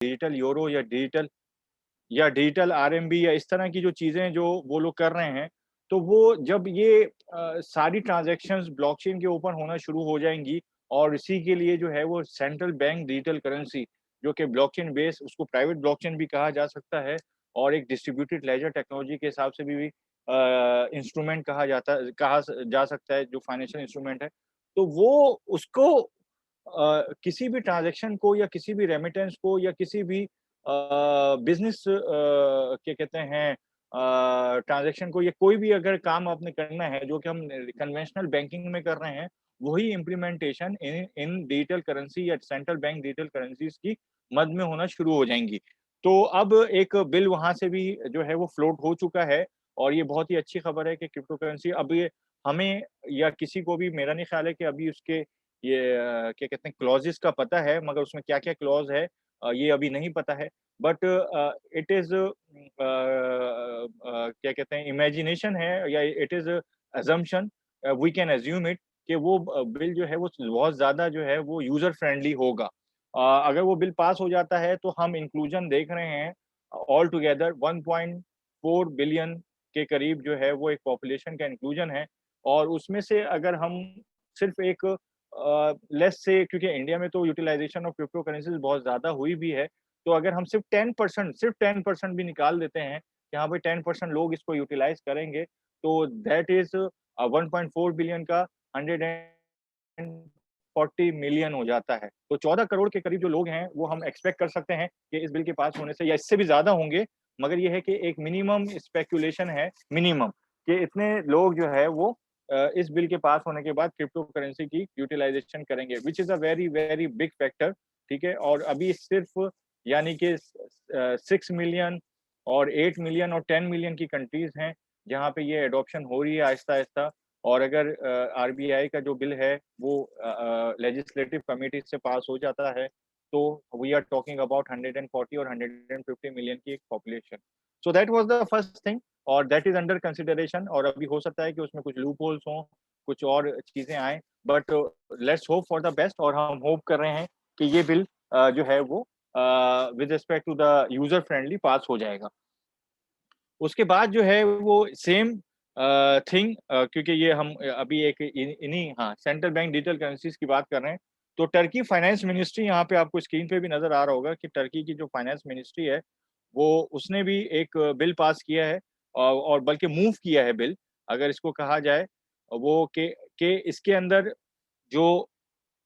Digital euro या digital RMB या इस तरह की जो चीज़ें जो वो लोग कर रहे हैं, तो वो जब ये सारी ट्रांज़ैक्शंस ब्लॉकचेन के ऊपर होना शुरू हो जाएँगी और इसी के लिए जो है वो सेंट्रल बैंक डिजिटल करेंसी जो कि ब्लॉकचेन बेस उसको प्राइवेट ब्लॉकचेन भी कहा जा सकता है और एक डिस्ट्रीब्यूटेड लेजर टेक्नोलॉजी के हिसाब से भी इंस्ट्रूमेंट कहा जा सकता है जो फाइनेंशियल इंस्ट्रूमेंट है। तो वो उसको किसी भी ट्रांज़ैक्शन को या किसी भी रेमिटेंस को या किसी भी बिज़नेस क्या कहते हैं ट्रांज़ैक्शन को या कोई भी अगर काम आपने करना है जो कि हम कन्वेंशनल बैंकिंग में कर रहे हैं, वही इम्प्लीमेंटेशन इन इन डिजिटल करेंसी या सेंट्रल बैंक डिजिटल करेंसीज़ की मद में होना शुरू हो जाएँगी। तो अब एक बिल वहाँ से भी जो है वो फ्लोट हो चुका है और ये बहुत ही अच्छी खबर है कि क्रिप्टो करेंसी अब ये हमें या किसी को भी मेरा नहीं ख़्याल है कि अभी उसके ये क्या कहते हैं क्लॉज़ेज़ का पता है मगर उसमें क्या-क्या क्लॉज़ है ये अभी नहीं पता है। बट इट इज़ क्या कहते हैं इमेजिनेशन है या it is assumption we can assume it कि वो बिल जो है वो बहुत ज़्यादा जो है वो यूज़र फ्रेंडली होगा। अगर वो बिल पास हो जाता है तो हम इंक्लूजन देख रहे हैं ऑल टुगेदर 1.4 बिलियन के करीब जो है वो एक पॉपुलेशन का इंक्लूजन है और उसमें से अगर हम सिर्फ़ एक लेट्स से क्योंकि इंडिया में तो यूटिलाइज़ेशन ऑफ क्रिप्टो करेंसीज़ बहुत ज़्यादा हुई भी है, तो अगर हम सिर्फ़ 10% भी निकाल देते हैं, कि हाँ भाई 10% लोग इसको यूटिलाइज़ करेंगे, तो दैट इज़ 1.4 बिलियन का 140 मिलियन हो जाता है। तो 14 करोड़ के करीब जो लोग हैं, वो हम एक्सपेक्ट कर सकते हैं कि इस बिल के पास होने से या इससे भी ज़्यादा होंगे, मगर ये है कि एक मिनिमम स्पेकुलेशन है, मिनिमम, कि इतने लोग जो है वो इस बिल के पास होने के बाद क्रिप्टो करेंसी की यूटिलाइज़ेशन करेंगे, which is a very, very big factor, ठीक है? और अभी सिर्फ़ यानी कि 6 मिलियन और 8 मिलियन और 10 मिलियन की कंट्रीज़ हैं, जहाँ पे ये एडॉप्शन हो रही है आहिस्ता-आहिस्ता और अगर आरबीआई का जो बिल है, वो लेजिस्लेटिव कमिटी से पास हो जाता है, तो वी आर टॉकिंग अबाउट 140 और 150 मिलियन की एक population. So that was the first thing और दैट इज़ अंडर कंसिडरेशन और अभी हो सकता है कि उसमें कुछ लूप होल्स हों, कुछ और चीज़ें आएँ, but let's hope for the best और हम होप कर रहे हैं कि ये बिल जो है वो with respect to the user friendly pass हो जाएगा। उसके बाद जो है वो सेम थिंग क्योंकि ये हम अभी एक इन्हीं हाँ, सेंट्रल बैंक डिजिटल करेंसीज़ की बात कर रहे हैं। तो टर्की फाइनेंस मिनिस्ट्री यहाँ पे आपको स्क्रीन पे भी नज़र आ रहा होगा कि टर्की की जो फाइनेंस मिनिस्ट्री है, वो उसने भी एक बिल पास किया है और बल्कि मूव किया है बिल, अगर इसको कहा जाए वो कि इसके अंदर जो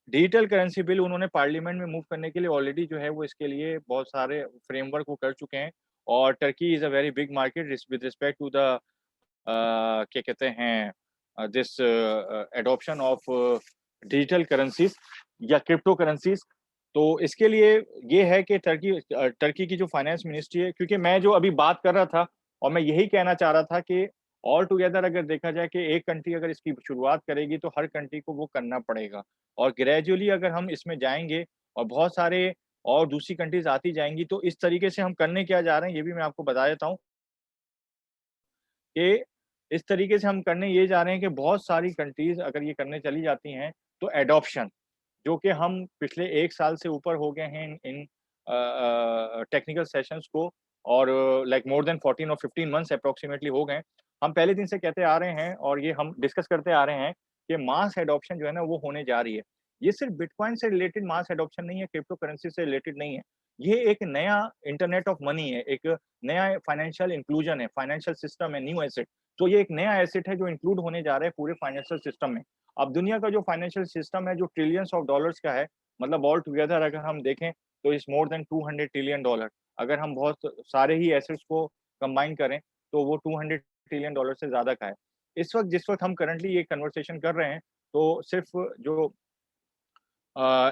डिजिटल करेंसी बिल उन्होंने पार्लियामेंट में मूव करने के लिए ऑलरेडी जो है वो इसके लिए बहुत सारे फ्रेमवर्क वो कर चुके हैं और Turkey is a very big market with respect to the क्या कहते हैं this adoption of digital currencies या क्रिप्टो करेंसीज़। तो इसके लिए ये है कि टर्की की जो फाइनेंस मिनिस्ट्री है क्योंकि मैं जो अभी बात कर रहा था और मैं यही कहना चाह रहा था कि ऑल टुगेदर अगर देखा जाए कि एक कंट्री अगर इसकी शुरुआत करेगी तो हर कंट्री को वो करना पड़ेगा और ग्रेजुअली अगर हम इसमें जाएँगे और बहुत सारे और दूसरी कंट्रीज़ आती जाएँगी तो इस तरीके से हम करने क्या जा रहे हैं ये भी मैं आपको बता देता हूँ कि इस तरीके से हम करने ये जा रहे हैं कि बहुत सारी कंट्रीज़ अगर ये करने चली जाती हैं, तो एडॉप्शन जो कि हम पिछले 1 साल से ऊपर हो गए हैं इन टेक्निकल सेशंस को और लाइक मोर देन 14 और 15 मंथ्स अप्रॉक्सिमेटली हो गए हैं। हम पहले दिन से कहते आ रहे हैं और ये हम डिस्कस करते आ रहे हैं कि मास एडॉप्शन जो है ना, वो होने जा रही है। ये सिर्फ़ बिटकॉइन से रिलेटेड मास एडॉप्शन नहीं है, क्रिप्टो करेंसी से रिलेटेड नहीं है। ये एक नया इंटरनेट ऑफ मनी है, एक नया फाइनेंशियल इंक्लूजन है, फाइनेंशियल सिस्टम है, न्यू एसेट। तो ये एक नया एसेट है जो इंक्लूड होने जा रहा है पूरे फाइनेंशियल सिस्टम में। अब दुनिया का जो फाइनेंशियल सिस्टम है जो ट्रिलियंस ऑफ डॉलर्स का है, मतलब ऑल टुगेदर अगर हम देखें तो it's more than 200 trillion dollar. अगर हम बहुत सारे ही एसेट्स को कंबाइन करें, तो वो 200 ट्रिलियन डॉलर से ज़्यादा का है। जिस वक़्त हम करंटली ये कन्वर्सेशन कर रहे हैं, तो सिर्फ़ जो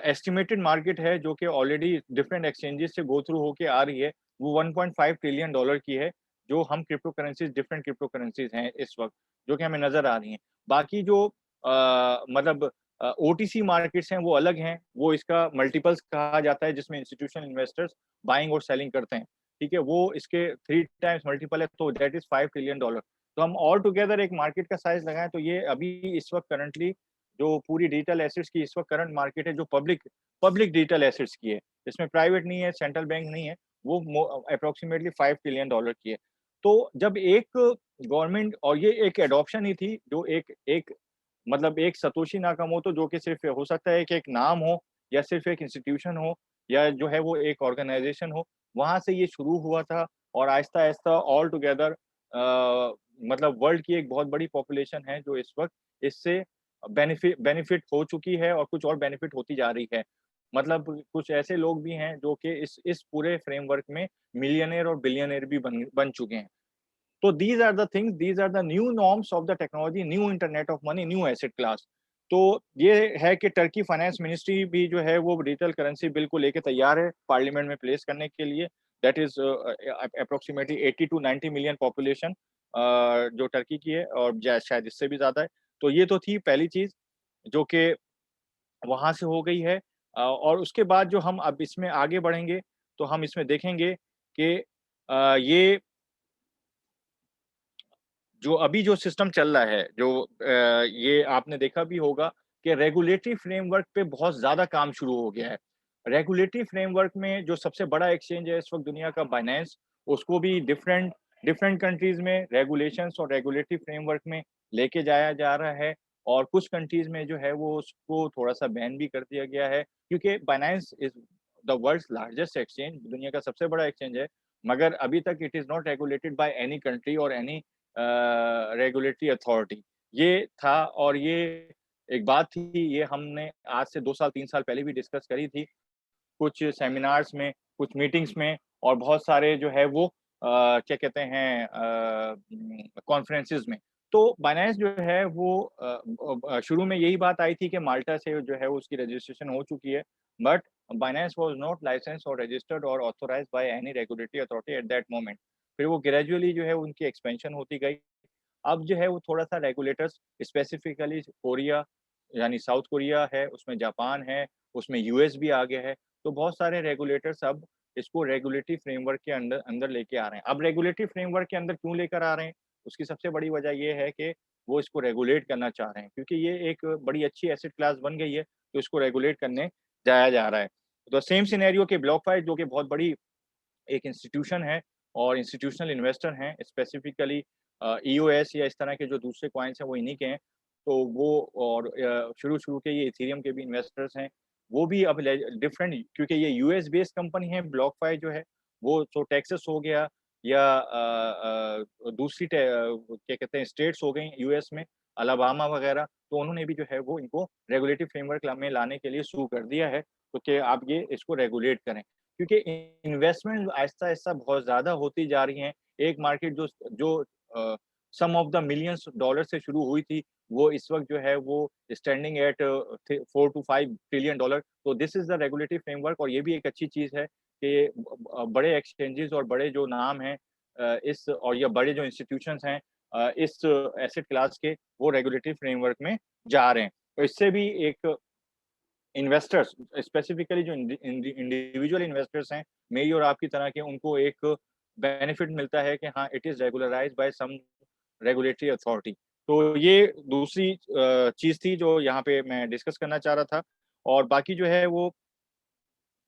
एस्टिमेटेड मार्केट है जो कि ऑलरेडी डिफरेंट एक्सचेंजेस से गो थ्रू होके आ रही है, वो 1.5 ट्रिलियन डॉलर की है, जो हम डिफरेंट क्रिप्टो करेंसीज़ हैं इस वक़्त, जो कि हमें नज़र आ रही हैं। बाकी जो मतलब ओटीसी मार्केट्स हैं वो अलग हैं, वो इसका मल्टीपल्स कहा जाता है जिसमें इंस्टीट्यूशनल इन्वेस्टर्स बाइंग और सेलिंग करते हैं, ठीक है? वो इसके 3 टाइम्स मल्टीपल है तो दैट इज़ 5 ट्रिलियन डॉलर। तो हम ऑल टुगेदर एक मार्केट का साइज़ लगाएँ तो ये अभी इस वक़्त करंटली जो पूरी डिजिटल एसेट्स की इस वक़्त करंट मार्केट है जो पब्लिक पब्लिक डिजिटल एसेट्स की है। इसमें प्राइवेट नहीं है, सेंट्रल बैंक नहीं है, वो अप्रोक्सीमेटली $5 ट्रिलियन की है। तो जब एक गवर्नमेंट, और ये एक एडॉप्शन ही थी, जो एक एक मतलब एक सतोशी नाकामोटो, जो कि सिर्फ़ हो सकता है कि एक नाम हो या सिर्फ़ एक इंस्टीट्यूशन हो या जो है वो एक ऑर्गेनाइज़ेशन हो, वहाँ से ये शुरू हुआ था और आहिस्ता-आहिस्ता ऑल टुगेदर मतलब वर्ल्ड की एक बहुत बड़ी पॉपुलेशन है जो इस वक़्त इससे बेनिफिट हो चुकी है और कुछ और बेनिफिट होती जा रही है। मतलब कुछ ऐसे लोग भी हैं जो कि इस पूरे फ्रेमवर्क में मिलियनेयर और बिलियनेयर भी बन बन चुके हैं। तो these are the things, these are the new norms of the technology, new internet of money, new asset class. तो ये है कि टर्की फाइनेंस मिनिस्ट्री भी जो है वो डिजिटल करेंसी बिल को लेके तैयार है पार्लियामेंट में प्लेस करने के लिए। दैट इज़ अप्रोक्सिमेटली 80 टू 90 मिलियन पॉपुलेशन जो टर्की की है, और शायद इससे भी ज़्यादा है। तो ये तो थी पहली चीज़ जो कि वहाँ से हो गई है। और उसके बाद जो हम अब इसमें आगे बढ़ेंगे, तो हम इसमें देखेंगे कि ये जो अभी जो सिस्टम चल रहा है, ये आपने देखा भी होगा कि रेगुलेटरी फ्रेमवर्क पे बहुत ज़्यादा काम शुरू हो गया है। रेगुलेटरी फ्रेमवर्क में जो सबसे बड़ा एक्सचेंज है इस वक़्त दुनिया का, बाइनेंस, उसको भी डिफरेंट डिफरेंट कंट्रीज़ में रेगुलेशंस और रेगुलेटरी फ्रेमवर्क में लेके जाया जा रहा है, और कुछ कंट्रीज़ में जो है वो उसको थोड़ा-सा बैन भी कर दिया गया है, क्योंकि Binance is the world's largest exchange, दुनिया का सबसे बड़ा एक्सचेंज है, मगर अभी तक it is not regulated by any country और एनी रेगुलेटरी अथॉरिटी। ये था, और ये एक बात थी, ये हमने आज से 2 साल 3 साल पहले भी डिस्कस करी थी, कुछ सेमिनार्स में, कुछ मीटिंग्स में, और बहुत सारे जो है वो क्या कहते हैं कॉन्फ्रेंसेस में। तो बायनेंस जो है वो शुरू में यही बात आई थी कि माल्टा से जो है उसकी रजिस्ट्रेशन हो चुकी है, but Binance was not licensed और रजिस्टर्ड और authorised by any regulatory authority at that moment. फिर वो ग्रेजुअली जो है उनकी एक्सपेंशन होती गई। अब जो है वो थोड़ा-सा रेगुलेटर्स, स्पेसिफिकली कोरिया, यानी साउथ कोरिया है, उसमें जापान है, उसमें यूएस भी आ गया है। तो बहुत सारे रेगुलेटर्स अब इसको रेगुलेटरी फ्रेमवर्क के अंदर अंदर लेके आ रहे हैं। अब रेगुलेटरी फ्रेमवर्क के अंदर क्यों लेकर आ रहे हैं? उसकी सबसे बड़ी वजह ये है कि वो इसको रेगुलेट करना चाह रहे हैं, क्योंकि ये एक बड़ी अच्छी एसेट क्लास बन गई है, तो इसको रेगुलेट करने जाया जा रहा है। तो सेम सिनेरियो के ब्लॉकफाई, जो कि बहुत बड़ी एक इंस्टीट्यूशन है और इंस्टीट्यूशनल इन्वेस्टर हैं, स्पेसिफिकली ईओएस या इस तरह के जो दूसरे कॉइन्स हैं वो इन्हीं के हैं। तो वो, और शुरू-शुरू के ये इथेरियम के भी इन्वेस्टर्स हैं, वो भी अब डिफरेंट, क्योंकि ये यूएस बेस्ड कंपनी है ब्लॉकफाई जो है, वो तो टेक्सास हो गया या दूसरी क्या कहते हैं स्टेट्स हो गई यूएस में, अलाबामा वगैरह, तो उन्होंने भी जो है वो इनको रेगुलेटरी फ्रेमवर्क में लाने के लिए शुरू कर दिया है, तो कि आप ये इसको रेगुलेट करें। क्योंकि इन्वेस्टमेंट आहिस्ता-आहिस्ता बहुत ज़्यादा होती जा रही हैं। एक मार्केट जो जो अ, सम ऑफ द मिलियंस डॉलर से शुरू हुई थी, वो इस वक़्त जो है वो स्टैंडिंग एट थ 4 टू 5 ट्रिलियन डॉलर। तो this is the regulatory framework, और ये भी एक अच्छी चीज़ है कि बड़े एक्सचेंजेज़ और बड़े जो नाम हैं इस और या बड़े जो इंस्टीट्यूशंस हैं इस एसेट क्लास के, वो रेगुलेटरी फ्रेमवर्क में जा रहे हैं। तो इससे भी एक इन्वेस्टर्स, स्पेसिफिकली जो इंडिविजुअल इन्वेस्टर्स हैं, मेरी और आपकी तरह के, उनको एक बेनिफिट मिलता है कि हाँ, it is regularized by some regulatory authority. तो ये दूसरी चीज़ थी जो यहाँ पे मैं डिस्कस करना चाह रहा था, और बाकी जो है वो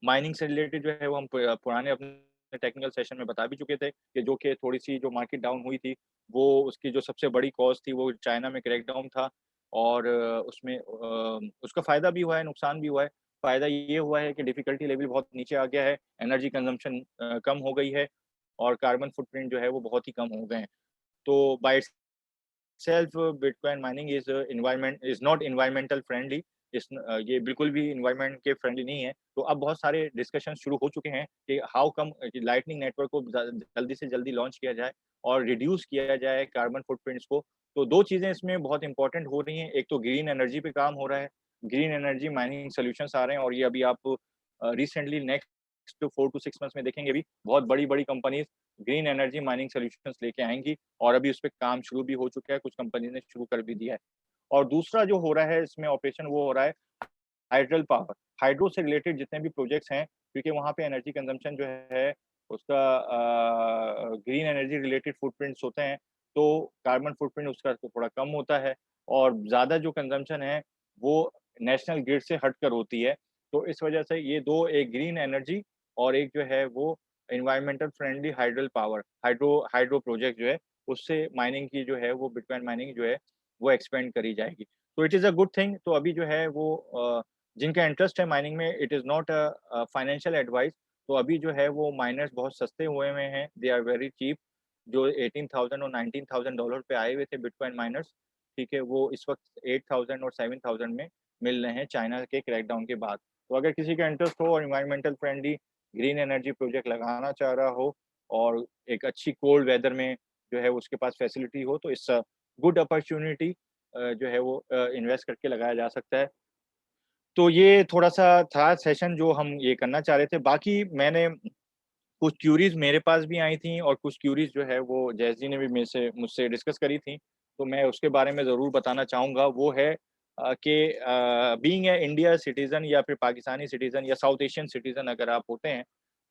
माइनिंग से रिलेटेड जो है वो हम पुराने अपने टेक्निकल सेशन में बता भी चुके थे कि जो कि थोड़ी-सी जो मार्केट डाउन हुई थी, वो उसकी जो सबसे बड़ी कॉज़ थी वो चाइना में क्रैकडाउन था, और उसमें उसका फ़ायदा भी हुआ है, नुकसान भी हुआ है। फ़ायदा ये हुआ है कि डिफ़िकल्टी लेवल बहुत नीचे आ गया है, एनर्जी कंज़म्पशन कम हो गई है, और कार्बन फुटप्रिंट जो है वो बहुत ही कम हो गए हैं। तो by self bitcoin mining is not environmental friendly. ये बिल्कुल भी एनवायरनमेंट के फ्रेंडली नहीं है। तो अब बहुत सारे डिस्कशन शुरू हो चुके हैं कि हाउ कम लाइटनिंग नेटवर्क को जल्दी से जल्दी लॉन्च किया जाए और रिड्यूस किया जाए कार्बन फुटप्रिंट्स को। तो 2 चीज़ें इसमें बहुत इंपॉर्टेंट हो रही हैं। एक तो ग्रीन एनर्जी पे काम हो रहा है, ग्रीन एनर्जी माइनिंग सॉल्यूशंस आ रहे हैं, और ये अभी आप रिसेंटली नेक्स्ट 4 टू 6 मंथ्स में देखेंगे भी, बहुत बड़ी-बड़ी companies green energy mining solutions लेके आएँगी, और अभी उस पे काम शुरू भी हो चुका है, कुछ कंपनी ने शुरू कर भी दिया है। और दूसरा जो हो रहा है इसमें ऑपरेशन, वो हो रहा है हाइडल पावर। हाइड्रो से रिलेटेड जितने भी प्रोजेक्ट्स हैं, क्योंकि वहाँ पे एनर्जी कंज़म्पशन जो है उसका ग्रीन एनर्जी रिलेटेड फुटप्रिंट्स होते हैं, तो कार्बन फुटप्रिंट उसका तो थोड़ा कम होता है, और ज़्यादा जो कंज़म्पशन है, वो नेशनल ग्रिड से हटकर होती है। तो इस वजह से ये 2, एक ग्रीन एनर्जी और एक जो है वो एनवायरमेंटल फ्रेंडली हाइड्रो प्रोजेक्ट जो है, उससे माइनिंग की जो है वो बिटकॉइन माइनिंग जो है वो एक्सपेंड करी जाएगी। तो it is a good thing. तो अभी जो है वो जिनका इंटरेस्ट है माइनिंग में, it is not financial advice. तो अभी जो है वो माइनर्स बहुत सस्ते हुए हैं, दे आर वेरी चीप। जो 18,000 और 19,000 डॉलर पे आए हुए थे बिटकॉइन माइनर्स, ठीक है, वो इस वक़्त 8,000 और 7,000 में मिल रहे हैं चाइना के क्रैकडाउन के बाद। तो अगर किसी का इंटरेस्ट हो और environmental friendly green energy project लगाना चाह रहा हो और एक अच्छी कोल्ड वेदर में जो है उसके पास फैसिलिटी हो, तो इट्स अ गुड अपॉर्च्युनिटी जो है वो इन्वेस्ट करके लगाया जा सकता है। तो ये थोड़ा-सा था सेशन जो हम ये करना चाह रहे थे। बाकी मैंने कुछ क्यूरीज़ मेरे पास भी आई थी और कुछ क्यूरीज़ जो है वो जैस जी ने भी मेरे से मुझसे डिस्कस करी थी, तो मैं उसके बारे में ज़रूर बताना चाहूँगा। वो है कि बीइंग ए इंडिया सिटिज़न या फिर पाकिस्तानी सिटिज़न या साउथ एशियन सिटिज़न अगर आप होते हैं,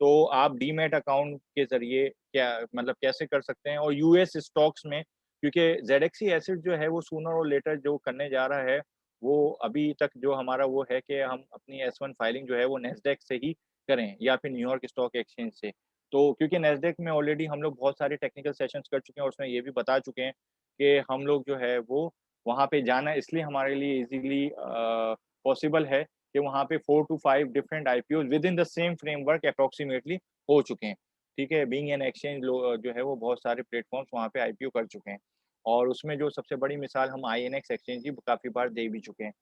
तो आप डीमैट अकाउंट के ज़रिए क्या मतलब कैसे कर सकते हैं और यूएस स्टॉक्स में, क्योंकि ज़ेडएक्सी एसेट जो है वो सूनर और लेटर जो करने जा रहा है, वो अभी तक जो हमारा वो है कि हम अपनी एस-1 फाइलिंग जो है वो नैस्डैक से ही करें या फिर न्यूयॉर्क स्टॉक एक्सचेंज से। तो क्योंकि नैस्डैक में ऑलरेडी हम लोग बहुत सारे टेक्निकल सेशंस कर चुके हैं और उसमें ये भी बता चुके हैं कि हम लोग जो है वो वहाँ पे जाना इसलिए हमारे लिए ईज़िली पॉसिबल है कि वहाँ पे 4 to 5 different IPOs within the same framework approximately हो चुके हैं। ठीक है? बीइंग एन एक्सचेंज जो है वो बहुत सारे प्लेटफ़ॉर्म्स वहाँ पे आईपीओ कर चुके हैं। और उसमें जो सबसे बड़ी मिसाल हम आईएनएक्स एक्सचेंज की काफ़ी बार दे भी चुके हैं।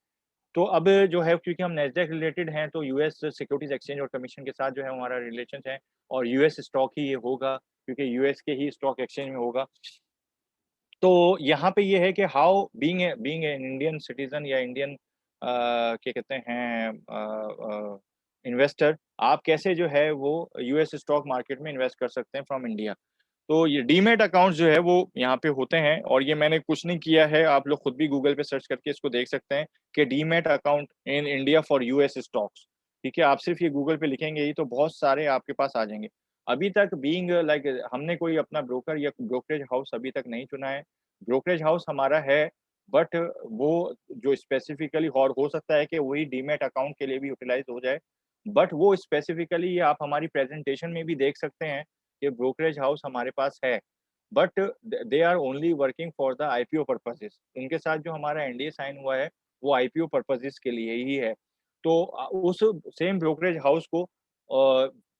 तो अब जो है क्योंकि हम नैस्डैक रिलेटेड हैं, तो यूएस सिक्योरिटीज़ एक्सचेंज और कमीशन के साथ जो है हमारा रिलेशंस है और यूएस स्टॉक ही ये होगा, क्योंकि यूएस के ही स्टॉक एक्सचेंज में होगा। तो यहाँ पे ये है कि how being an Indian citizen या इंडियन क्या कहते हैं इन्वेस्टर, आप कैसे जो है वो यूएस स्टॉक मार्केट में इन्वेस्ट कर सकते हैं फ्रॉम इंडिया। तो ये डीमैट अकाउंट्स जो है वो यहाँ पे होते हैं और ये मैंने कुछ नहीं किया है, आप लोग खुद भी गूगल पे सर्च करके इसको देख सकते हैं कि demat account in India for US stocks, ठीक है? आप सिर्फ़ ये गूगल पे लिखेंगे ही तो बहुत सारे आपके पास आ जाएँगे। अभी तक बीइंग लाइक हमने कोई अपना ब्रोकर या ब्रोकरेज हाउस अभी तक नहीं चुना है। ब्रोकरेज हाउस हमारा है, बट वो जो स्पेसिफिकली और हो सकता है कि वही डीमैट अकाउंट के लिए भी यूटिलाइज़ हो जाए। बट वो स्पेसिफिकली ये आप हमारी प्रेज़ेंटेशन में भी देख सकते हैं कि ब्रोकरेज हाउस हमारे पास है। But they are only working for the IPO purposes. उनके साथ जो हमारा एनडीए साइन हुआ है, वो आईपीओ पर्पसेस के लिए ही है। तो उस सेम ब्रोकरेज हाउस को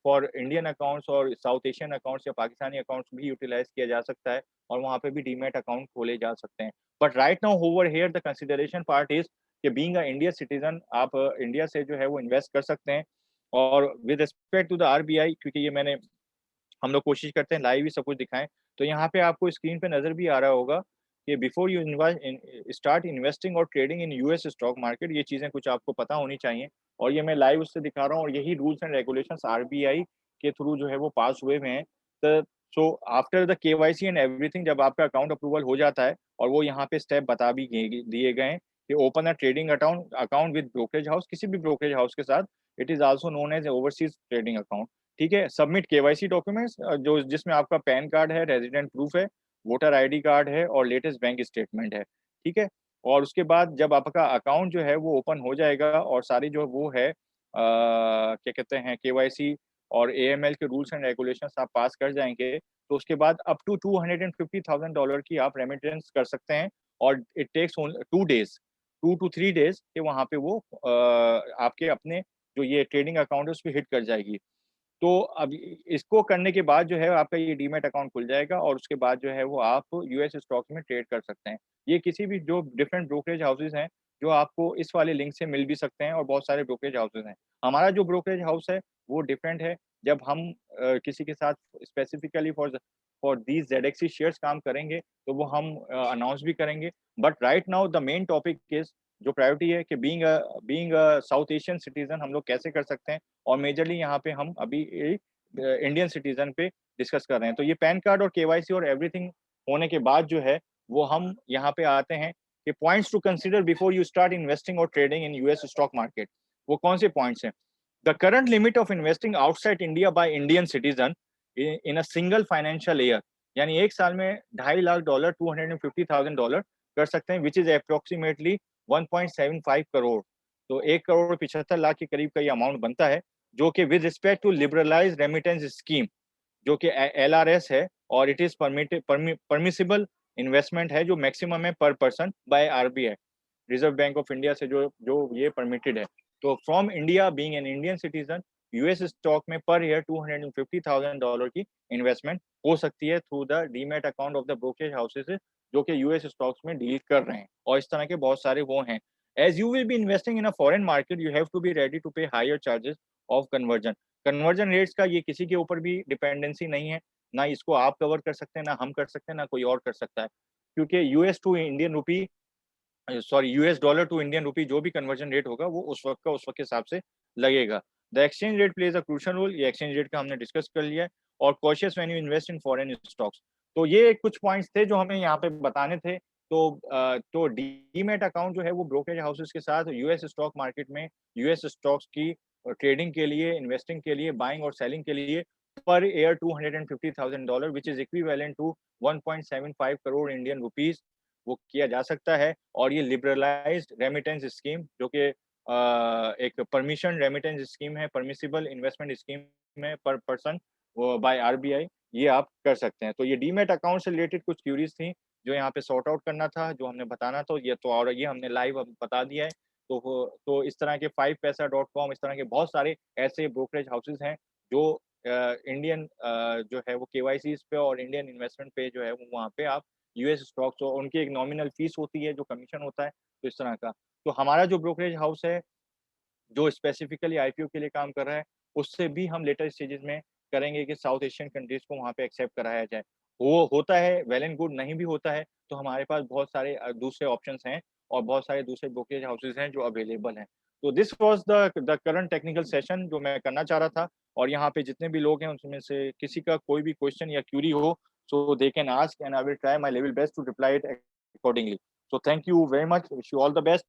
फॉर इंडियन अकाउंट्स और साउथ एशियन अकाउंट्स या पाकिस्तानी अकाउंट्स भी यूटिलाइज़ किया जा सकता है और वहाँ पे भी डीमैट अकाउंट खोले जा सकते हैं। But right now over here the consideration part is कि बीइंग अ इंडिया सिटिज़न आप इंडिया से जो है वो इन्वेस्ट कर सकते हैं और with respect to the RBI, क्योंकि ये मैंने हम लोग कोशिश करते हैं लाइव ही सब कुछ दिखाएँ। तो यहाँ पे आपको स्क्रीन पे नज़र भी आ रहा होगा कि बिफोर यू स्टार्ट इन्वेस्टिंग और trading in US stock market, ये चीज़ें कुछ आपको पता होनी चाहिए और ये मैं लाइव उससे दिखा रहा हूँ और यही रूल्स एंड रेगुलेशंस आरबीआई के थ्रू जो है वो पास हुए हुए हैं। त so after the KYC and everything, जब आपका अकाउंट अप्रूवल हो जाता है और वो यहाँ पे स्टेप बता भी दिए गए हैं कि open a trading account account with brokerage house, किसी भी ब्रोकरेज हाउस के साथ। It is also known as overseas trading account. ठीक है? सबमिट केवाईसी डॉक्यूमेंट्स जो जिसमें आपका पैन कार्ड है, रेज़िडेंट प्रूफ है, वोटर आईडी कार्ड है और लेटेस्ट बैंक स्टेटमेंट है। ठीक है? और उसके बाद जब आपका अकाउंट जो है वो ओपन हो जाएगा और सारी जो वो है क्या कहते हैं केवाईसी और एएमएल के रूल्स एंड रेगुलेशंस आप पास कर जाएँगे, तो उसके बाद अप टू $250,000 की आप रेमिटेंस कर सकते हैं और it takes 2 days, 2 to 3 days कि वहाँ पे वो आपके अपने जो ये ट्रेडिंग अकाउंट है उसपे हिट कर जाएगी। तो अब इसको करने के बाद जो है आपका ये डीमैट अकाउंट खुल जाएगा और उसके बाद जो है वो आप यूएस स्टॉक्स में ट्रेड कर सकते हैं। ये किसी भी जो डिफरेंट ब्रोकरेज हाउसेज़ हैं, जो आपको इस वाले लिंक से मिल भी सकते हैं और बहुत सारे ब्रोकरेज हाउसेज़ हैं। हमारा जो ब्रोकरेज हाउस है, वो डिफरेंट है। जब हम किसी के साथ स्पेसिफिकली फॉर दीज़ ज़ेडएक्सी शेयर्स काम करेंगे, तो वो हम अनाउंस भी करेंगे। But right now the main topic is जो प्रायोरिटी है कि बीइंग अ साउथ एशियन सिटिज़न हम लोग कैसे कर सकते हैं और मेजरली यहाँ पे हम अभी इंडियन सिटीज़न पे डिस्कस कर रहे हैं। तो ये पैन कार्ड और केवाईसी और एवरीथिंग होने के बाद जो है, वो हम यहाँ पे आते हैं कि points to consider before you start investing और trading in US stock market. वो कौन से पॉइंट्स हैं? The current limit of investing outside India by Indian citizen in a single financial year, यानी 1 साल में $2.5 लाख $250,000 कर सकते हैं, व्हिच इज़ अप्रॉक्सिमेटली 1.75 करोड़। तो 1,75,00,000 के करीब का ये अमाउंट बनता है, जो कि with respect to liberalised remittance scheme, जो कि एलआरएस है, और इट इज परमिसिबल इन्वेस्टमेंट है, जो मैक्सिमम है पर person by RBI, reserve bank of India से जो जो ये परमिटेड है। तो from India being an Indian citizen, US stock में पर ईयर $250,000 की इन्वेस्टमेंट हो सकती है through the demat account of the brokerage houses, जो कि यूएस स्टॉक्स में डील कर रहे हैं, और इस तरह के बहुत सारे वो हैं। As you will be investing in a foreign market, you have to be ready to pay higher charges of conversion. Conversion rates का ये किसी के ऊपर भी डिपेंडेंसी नहीं है, ना इसको आप कवर कर सकते हैं, ना हम कर सकते हैं, ना कोई और कर सकता है, क्योंकि US to Indian rupee, sorry, US dollar to Indian rupee जो भी कन्वर्जन रेट होगा वो उस वक्त का उस वक्त के हिसाब से लगेगा। The exchange rate plays a crucial role, ये एक्सचेंज रेट का हमने डिस्कस कर लिया है। और cautious when you invest in foreign stocks. तो ये कुछ पॉइंट्स थे जो हमें यहाँ पे बताने थे। तो डीमैट अकाउंट जो है वो ब्रोकरेज हाउसेस के साथ यूएस स्टॉक मार्केट में यूएस स्टॉक्स की ट्रेडिंग के लिए, इन्वेस्टिंग के लिए, बाइंग और सेलिंग के लिए per year $250,000 which is equivalent to 1.75 crore Indian rupees वो किया जा सकता है। और ये लिबरलाइज्ड रेमिटेंस स्कीम, जो कि एक परमिशन रेमिटेंस स्कीम है, परमिसिबल इन्वेस्टमेंट स्कीम है पर पर्सन वो बाय आरबीआई, ये आप कर सकते हैं। तो ये डीमैट अकाउंट से रिलेटेड कुछ क्यूरीज थी जो यहाँ पे सॉर्ट आउट करना था, जो हमने बताना था, ये तो और ये हमने लाइव अब बता दिया है। तो इस तरह के 5paisa.com, इस तरह के बहुत सारे ऐसे ब्रोकरेज हाउसेज हैं जो इंडियन जो है वो केवाईसीज पे और इंडियन इन्वेस्टमेंट पे जो है वो वहाँ पे आप यूएस स्टॉक्स, और उनकी एक नॉमिनल फीस होती है जो कमीशन होता है, तो इस तरह का। तो हमारा जो ब्रोकरेज हाउस है, जो स्पेसिफिकली आईपीओ के लिए काम कर रहा है, उससे भी हम लेटर स्टेजेस में करेंगे कि साउथ एशियन कंट्रीज को वहाँ पे एक्सेप्ट कराया जाए। वो होता है वेल एंड गुड, नहीं भी होता है तो हमारे पास बहुत सारे दूसरे ऑप्शंस हैं और बहुत सारे दूसरे ब्रोकरेज हाउसेज हैं जो अवेलेबल हैं। तो this was the current technical session जो मैं करना चाह रहा था, और यहाँ पे जितने भी लोग हैं उसमें से किसी का कोई भी क्वेश्चन या क्यूरी हो, so they can ask and I will try my level best to reply it accordingly. So thank you very much. Wish you all the best.